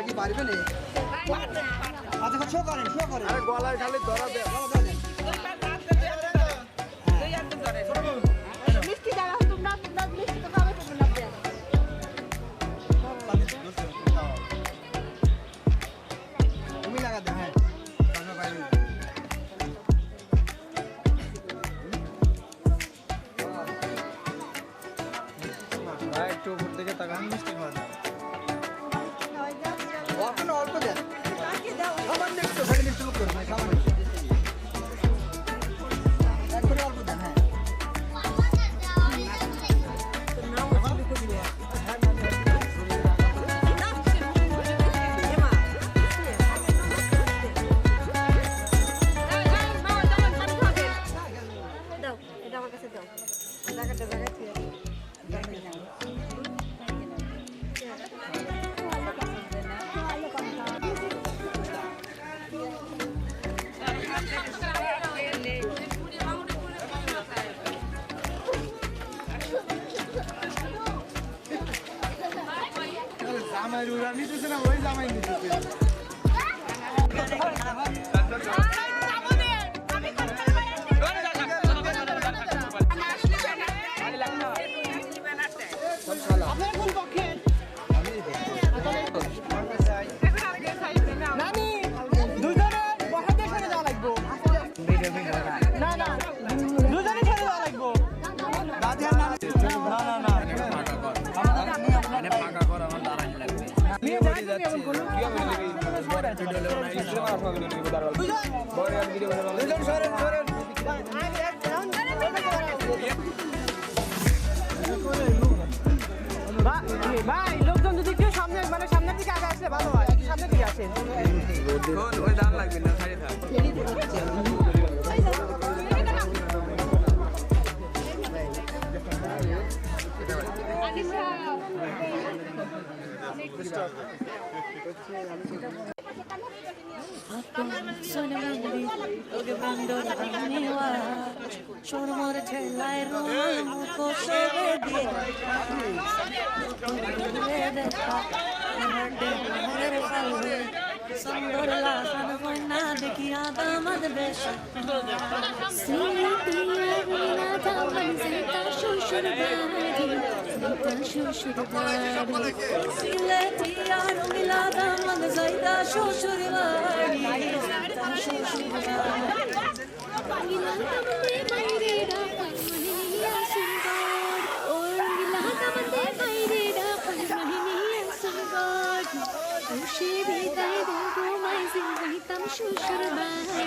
কি পারবে না? আচ্ছা শো করেন আরে গলায় খালি ধরা দে মিষ্টি দাও তোমরা মিষ্টি তো খাবে তোমরা না তুমি লাগা দে হ্যাঁ ভাই একটু উপর দিকে তাকান মিষ্টি খাওয়া অল্প দেন সামান্য একটু খালি মিষ্টি মুখ করুন সামান্য একবারে অল্প দেন হ্যাঁ দাও এটা আমার কাছে দাও জায়গাটা জায়গা ঠিক আছে জামাই উড়া নিতেছে না ওই জামাই নিতেছে ভাই লোকজন যদি কেউ সামনে মানে সামনের দিকে আগে আসলে ভালো হয় সামনের দিকে আসেন ওই দাম লাগবে না ছাড়ে থাক সুন্দর লাগান কইনা দেখিয়া দামাদ বেশ সিলেটিয়া গুলা দামান সেটা শ্বশুর বাড়ি সিলেটিয়া গুলা দামান সেটা শ্বশুর বাড়ি শ্বশুর বাড়ি গিলা দামে মাইরে ডাকান মনিয়া সুন্দর ওর গিলা দামে মাইরে ডাকান মনিয়া সুন্দর খুশি বিদায় দেবো মাই জিন্দাইতাম শ্বশুর বাড়ি